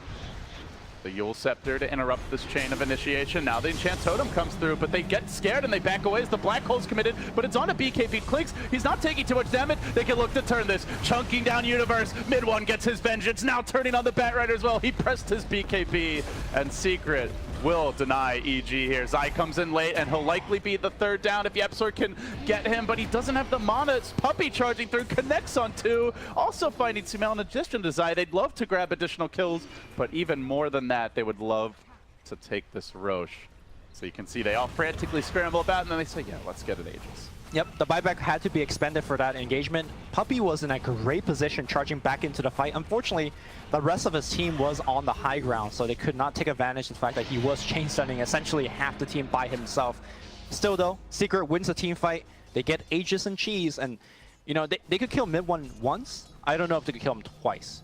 The Yule Scepter to interrupt this chain of initiation. Now the Enchant Totem comes through, but they get scared and they back away as the Black Hole's committed, but it's on a BKB. Klinks, he's not taking too much damage. They can look to turn this. Chunking down Universe. Mid one gets his vengeance. Now turning on the Batrider as well. He pressed his BKB, and Secret will deny EG here. Zai comes in late, and he'll likely be the third down if Yapzor can get him, but he doesn't have the mana. It's Puppey charging through, connects on 2. Also finding Sumail in addition to Zai. They'd love to grab additional kills, but even more than that, they would love to take this Roche. So you can see they all frantically scramble about, and then they say, yeah, let's get it, Aegis. Yep, the buyback had to be expended for that engagement. Puppey was in a great position charging back into the fight. Unfortunately, the rest of his team was on the high ground, so they could not take advantage of the fact that he was chain stunning essentially half the team by himself. Still though, Secret wins the team fight. They get Aegis and Cheese, and you know, they could kill mid one once. I don't know if they could kill him twice.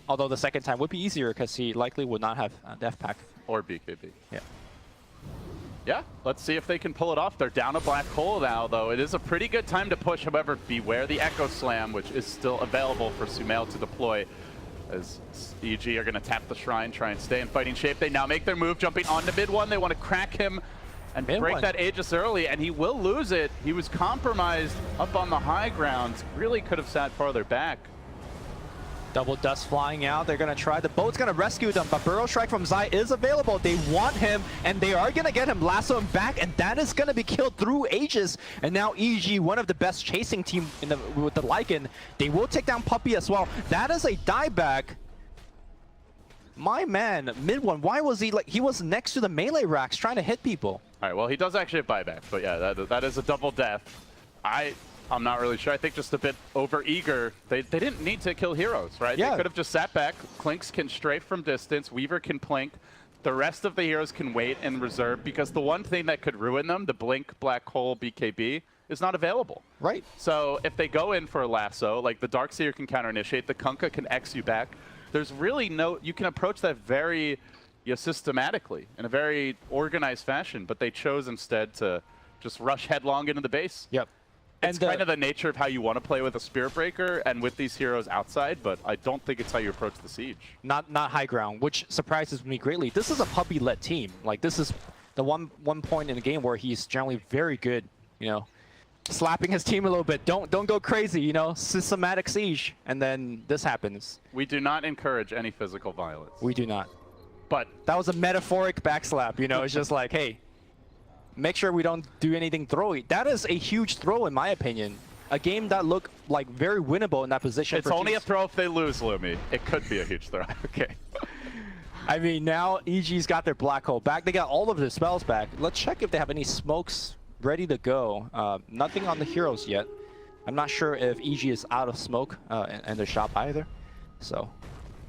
Although the second time would be easier because he likely would not have Death Pack. Or BKB. Yeah. Yeah, let's see if they can pull it off. They're down a Black Hole now, though. It is a pretty good time to push. However, beware the Echo Slam, which is still available for Sumail to deploy. as EG are going to tap the Shrine, try and stay in fighting shape. They now make their move, jumping onto mid one. They want to crack him and break that Aegis early, and he will lose it. He was compromised up on the high ground. Really could have sat farther back. Double dust flying out. They're going to try. The boat's going to rescue them, but Burrow Strike from Zai is available. They want him, and they are going to get him, lasso him back, and that is going to be killed through Aegis. And now EG, one of the best chasing team with the Lycan, they will take down Puppey as well. That is a dieback. My man, mid one, why was he like, he was next to the melee racks trying to hit people. All right, well, he does actually have buyback, but yeah, that is a double death. I'm not really sure. I think just a bit over-eager. They didn't need to kill heroes, right? Yeah. They could have just sat back. Clinks can strafe from distance. Weaver can plink. The rest of the heroes can wait and reserve, because the one thing that could ruin them, the Blink, Black Hole, BKB, is not available. Right. So if they go in for a lasso, like the Darkseer can counter-initiate, the Kunkka can X you back. There's really no... You can approach that very systematically, in a very organized fashion, but they chose instead to just rush headlong into the base. Yep. It's kind of the nature of how you want to play with a Spirit Breaker and with these heroes outside, but I don't think it's how you approach the siege. Not high ground, which surprises me greatly. This is a Puppey-led team. Like, this is the one point in the game where he's generally very good, you know, slapping his team a little bit. Don't go crazy, you know, systematic siege, and then this happens. We do not encourage any physical violence. We do not. But that was a metaphoric backslap, you know. It's just like, hey, make sure we don't do anything throwy. That is a huge throw, in my opinion. A game that looked like very winnable in that position. It's only a throw if they lose, Lumi. It could be a huge throw. Okay. I mean, now EG's got their Black Hole back. They got all of their spells back. Let's check if they have any smokes ready to go. Nothing on the heroes yet. I'm not sure if EG is out of smoke in their shop either. So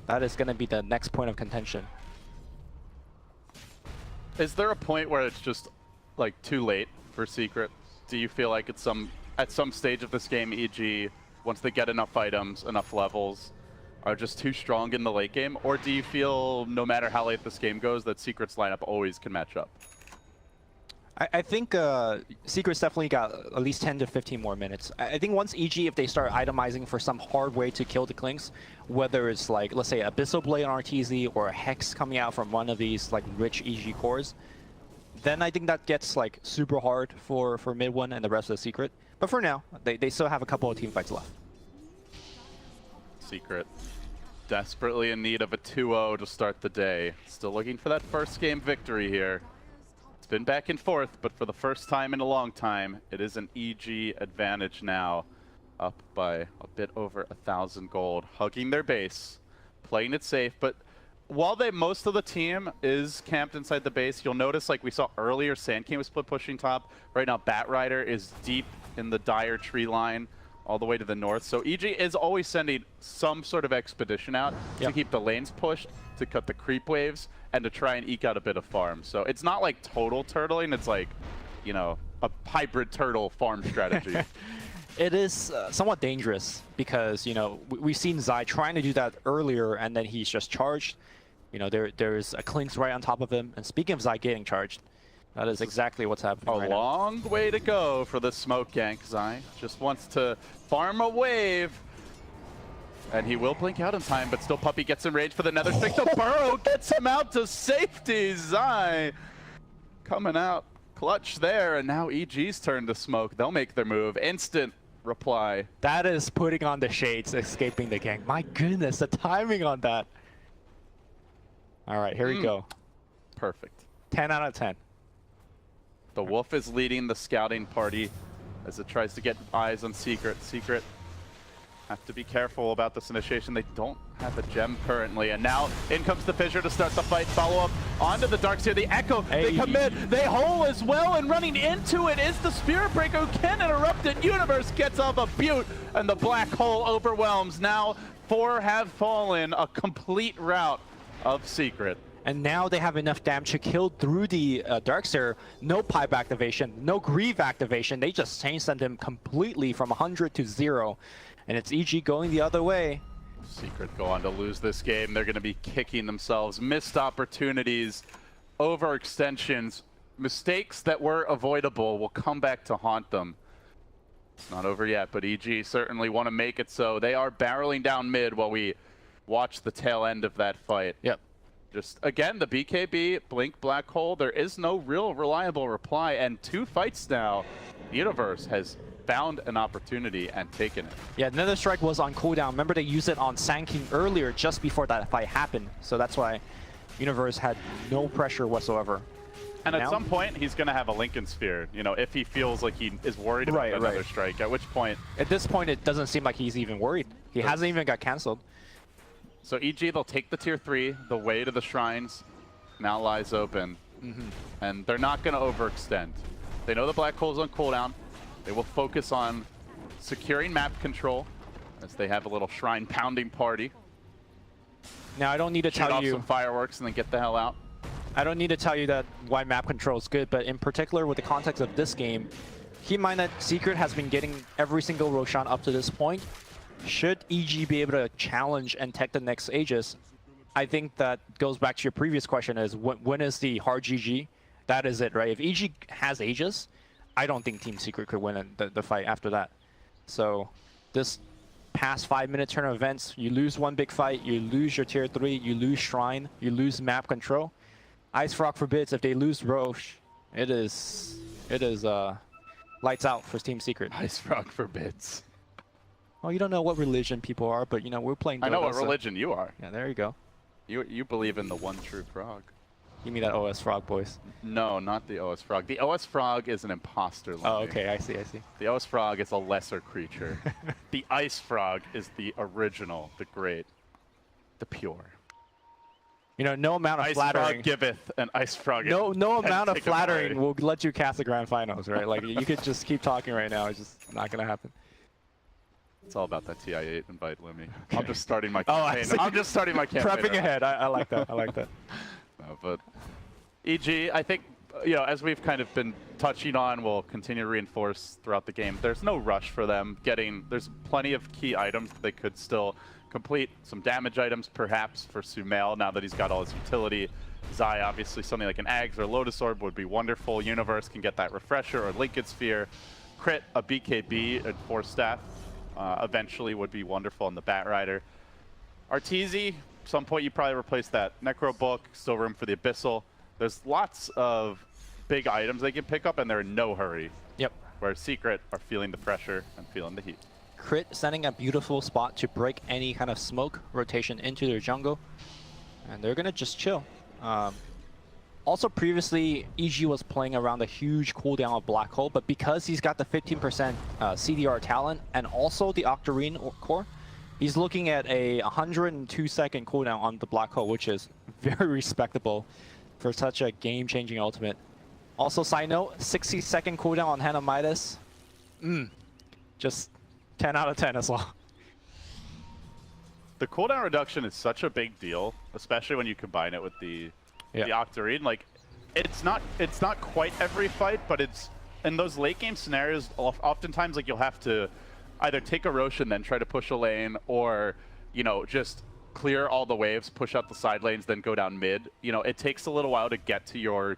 that is going to be the next point of contention. Is there a point where it's just like too late for Secret? Do you feel like it's at some stage of this game, EG, once they get enough items, enough levels, are just too strong in the late game? Or do you feel, no matter how late this game goes, that Secret's lineup always can match up? I think Secret's definitely got at least 10 to 15 more minutes. I think once EG, if they start itemizing for some hard way to kill the Clinks, whether it's like, let's say, Abyssal Blade on RTZ or a Hex coming out from one of these like rich EG cores, then I think that gets like super hard for mid one and the rest of the Secret. But for now, they still have a couple of team fights left. Secret desperately in need of a 2-0 to start the day. Still looking for that first game victory here. It's been back and forth, but for the first time in a long time, it is an EG advantage now, up by a bit over 1,000 gold, hugging their base, playing it safe. But while most of the team is camped inside the base, you'll notice, like we saw earlier, Sand King was split pushing top. Right now, Bat Rider is deep in the dire tree line, all the way to the north. So EG is always sending some sort of expedition out to keep the lanes pushed, to cut the creep waves, and to try and eke out a bit of farm. So it's not like total turtling, it's like, you know, a hybrid turtle farm strategy. It is somewhat dangerous because, you know, we've seen Zai trying to do that earlier and then he's just charged. You know, there's a Clinks right on top of him. And speaking of Zai getting charged, that is exactly what's happening right now. A long way to go for the smoke gank. Zai just wants to farm a wave. And he will blink out in time, but still Puppey gets enraged for the Nether Stick. The Burrow gets him out to safety. Zai coming out clutch there, and now EG's turn to smoke. They'll make their move. Instant reply. That is putting on the shades, escaping the gank. My goodness, the timing on that. All right, here we go. Perfect. 10 out of 10. The Wolf is leading the scouting party as it tries to get eyes on Secret. Secret have to be careful about this initiation. They don't have a gem currently. And now in comes the Fissure to start the fight. Follow up onto the Darkseer. The Echo, they commit. They hole as well, and running into it is the Spirit Breaker who can interrupt it. Universe gets off a butte, and the Black Hole overwhelms. Now 4 have fallen. A complete rout of Secret. And now they have enough damage to kill through the Darkseer. No pipe activation, no Grieve activation. They just chain-sent him completely from 100 to 0. And it's EG going the other way. Secret go on to lose this game. They're going to be kicking themselves. Missed opportunities, overextensions, mistakes that were avoidable will come back to haunt them. It's not over yet, but EG certainly want to make it so. They are barreling down mid while we watch the tail end of that fight. Yep. Just, again, the BKB, Blink, Black Hole, there is no real reliable reply, and 2 fights now, Universe has found an opportunity and taken it. Yeah, Nether Strike was on cooldown. Remember, they used it on Sand King earlier, just before that fight happened. So that's why Universe had no pressure whatsoever. And at some point, he's going to have a Lincoln Sphere, you know, if he feels like he is worried about another strike, at which point... At this point, it doesn't seem like he's even worried. He hasn't even got cancelled. So EG, they'll take the tier 3, the way to the shrines now lies open, and they're not going to overextend. They know the Black Hole's on cooldown. They will focus on securing map control as they have a little shrine pounding party. Now, I don't need to tell you... Shoot off some fireworks and then get the hell out. I don't need to tell you that why map control is good, but in particular with the context of this game, keep in mind that Secret has been getting every single Roshan up to this point. Should EG be able to challenge and tech the next Aegis, I think that goes back to your previous question is when is the hard GG? That is it, right? If EG has Aegis, I don't think Team Secret could win the fight after that. So this past 5-minute turn of events, you lose one big fight, you lose your tier 3, you lose Shrine, you lose map control. Ice Frog forbids, if they lose Roche, it is lights out for Team Secret. Ice Frog forbids. Well, you don't know what religion people are, but you know, we're playing Dota, I know what religion you are. Yeah, there you go. You believe in the one true frog. You mean that OS Frog, boys? No, not the OS Frog. The OS Frog is an imposter. Oh, okay, I see. The OS Frog is a lesser creature. The Ice Frog is the original, the great, the pure. You know, no amount of flattering. Ice Frog giveth, and Ice Frog no amount of flattering will let you cast the grand finals, right? Like, you could just keep talking right now. It's just not going to happen. It's all about that TI-8 invite, Lemmy. Okay. I'm just starting my campaign. I'm just starting my campaign. Prepping ahead. I like that. I like that. No, but EG, I think, you know, as we've kind of been touching on, we'll continue to reinforce throughout the game. There's no rush for them there's plenty of key items that they could still complete. Some damage items, perhaps, for Sumail, now that he's got all his utility. Zai, obviously, something like an Ags or Lotus Orb would be wonderful. Universe can get that Refresher or Lincoln Sphere. Crit, a BKB, and Force Staff. Eventually would be wonderful on the Bat Rider. Arteezy, at some point you probably replace that Necro Book, still room for the Abyssal. There's lots of big items they can pick up and they're in no hurry. Yep. Where Secret are feeling the pressure and feeling the heat. Crit sending a beautiful spot to break any kind of smoke rotation into their jungle. And they're going to just chill. Also, previously, EG was playing around a huge cooldown of Black Hole, but because he's got the 15% CDR talent and also the Octarine core, he's looking at a 102-second cooldown on the Black Hole, which is very respectable for such a game-changing ultimate. Also, side note, 60-second cooldown on Hannah Midas. Just 10 out of 10 as well. The cooldown reduction is such a big deal, especially when you combine it with the Octarine. Like, it's not quite every fight, but it's in those late game scenarios. Oftentimes, like, you'll have to either take a Roche and then try to push a lane, or you know, just clear all the waves, push out the side lanes, then go down mid. You know, it takes a little while to get to your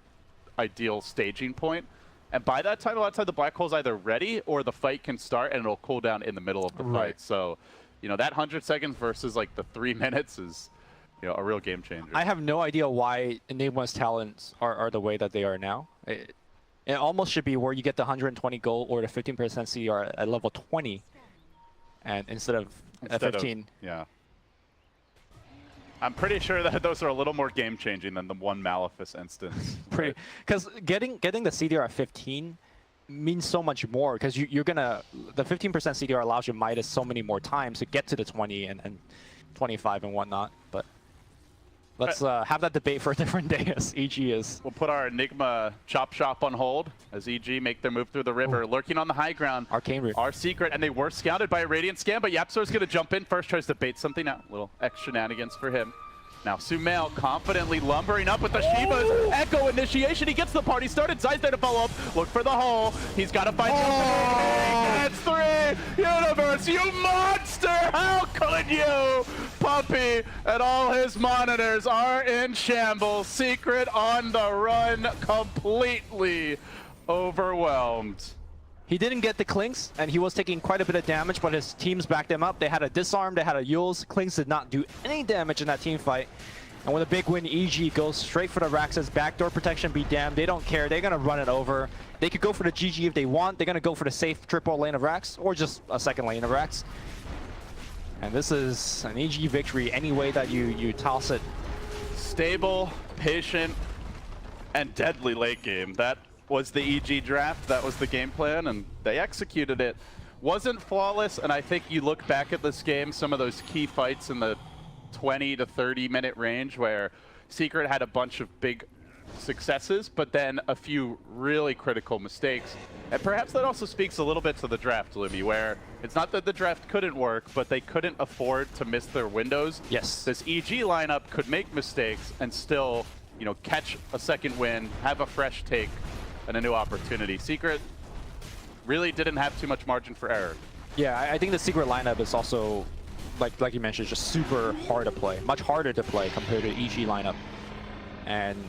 ideal staging point, and by that time, a lot of time the Black Hole's either ready or the fight can start and it'll cool down in the middle of the fight. So, you know, that 100 seconds versus like the 3 minutes is, you know, a real game changer. I have no idea why Enigma's talents are the way that they are now. It almost should be where you get the 120 gold or the 15% CR at level 20, and instead of 15. Yeah. I'm pretty sure that those are a little more game changing than the one Malefice instance. Because getting the CDR at 15 means so much more, because you're gonna, the 15% CDR allows you Midas so many more times to get to the 20 and 25 and whatnot. But let's have that debate for a different day, as EG is. We'll put our Enigma Chop Shop on hold as EG make their move through the river. Lurking on the high ground. Arcane Root. Our Secret, and they were scouted by a Radiant Scan, but Yapsor's going to jump in first, tries to bait something out. Little X shenanigans for him. Now Sumail confidently lumbering up with the Shivas. Echo initiation, he gets the party started. Zai's there to follow up. Look for the hole. He's got to find That's 3. Universe, you monster! How could you? Puppy and all his monitors are in shambles. Secret on the run, completely overwhelmed. He didn't get the Clinks, and he was taking quite a bit of damage, but his teams backed him up. They had a disarm, they had a Yules. Clinks did not do any damage in that team fight. And with a big win, EG goes straight for the Rax's backdoor protection, be damned. They don't care, they're gonna run it over. They could go for the GG if they want. They're gonna go for the safe triple lane of Rax, or just a second lane of Rax. And this is an EG victory any way that you toss it. Stable, patient, and deadly late game. That was the EG draft, that was the game plan, and they executed it. Wasn't flawless, and I think you look back at this game, some of those key fights in the 20 to 30 minute range where Secret had a bunch of big successes, but then a few really critical mistakes. And perhaps that also speaks a little bit to the draft, Newbee, where it's not that the draft couldn't work, but they couldn't afford to miss their windows. Yes. This EG lineup could make mistakes and still, you know, catch a second win, have a fresh take, and a new opportunity. Secret really didn't have too much margin for error. Yeah, I think the Secret lineup is also, like you mentioned, just super hard to play. Much harder to play compared to EG lineup. And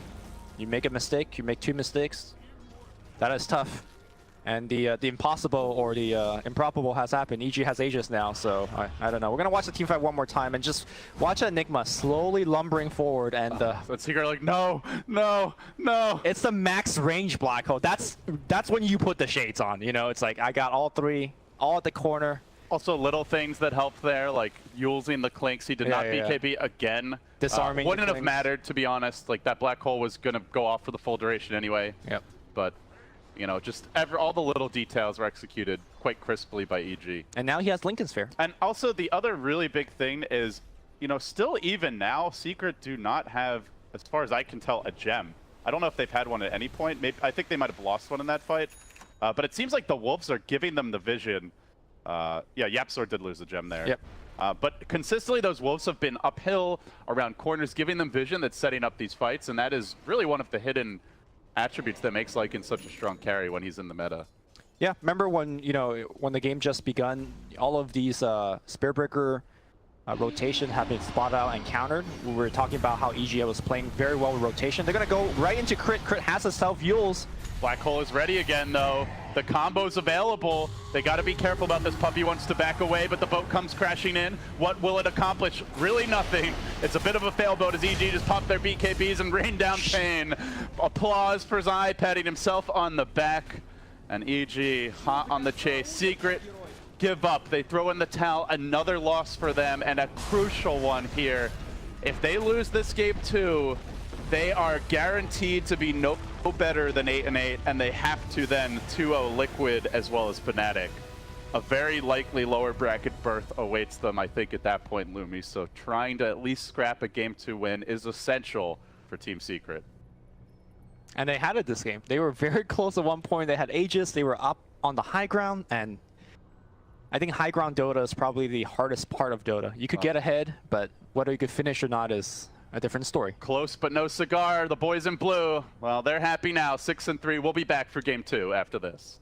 you make a mistake, you make 2 mistakes, that is tough. And the impossible or the improbable has happened. EG has Aegis now, so I don't know. We're gonna watch the team fight one more time and just watch Enigma slowly lumbering forward. And but Secret like, no, no, no. It's the max range black hole. That's when you put the shades on. You know, it's like I got all 3, all at the corner. Also, little things that helped there, like using the Clinks. He did not BKB again. Disarming. Wouldn't have mattered, to be honest. Like, that black hole was going to go off for the full duration anyway. Yep. But, you know, just all the little details were executed quite crisply by EG. And now he has Lincoln Sphere. And also, the other really big thing is, you know, still even now, Secret do not have, as far as I can tell, a gem. I don't know if they've had one at any point. Maybe I think they might have lost one in that fight. But it seems like the Wolves are giving them the vision. Yeah, YapzOr did lose the gem there. Yep. But consistently, those Wolves have been uphill around corners, giving them vision that's setting up these fights, and that is really one of the hidden attributes that makes Lycan such a strong carry when he's in the meta. Yeah, remember when when the game just begun, all of these Spearbreaker rotation have been spotted out and countered. We were talking about how EG was playing very well with rotation. They're gonna go right into Crit. Crit has himself Yules. Black Hole is ready again, though. The combo's available. They got to be careful about this. Puppy wants to back away, but the boat comes crashing in. What will it accomplish? Really nothing. It's a bit of a fail boat as EG just popped their BKBs and rained down pain. Applause for Zai patting himself on the back. And EG hot on the chase. Secret give up. They throw in the towel. Another loss for them, and a crucial one here. If they lose this game too, they are guaranteed to be no better than 8-8, and they have to then 2-0 Liquid as well as Fnatic. A very likely lower bracket berth awaits them, I think, at that point, Newbee. So trying to at least scrap a Game 2 win is essential for Team Secret. And they had it this game. They were very close at one point. They had Aegis. They were up on the high ground, and I think high ground Dota is probably the hardest part of Dota. You could get ahead, but whether you could finish or not is a different story. Close but no cigar. The boys in blue, well, they're happy now. 6-3. We'll be back for Game 2 after this.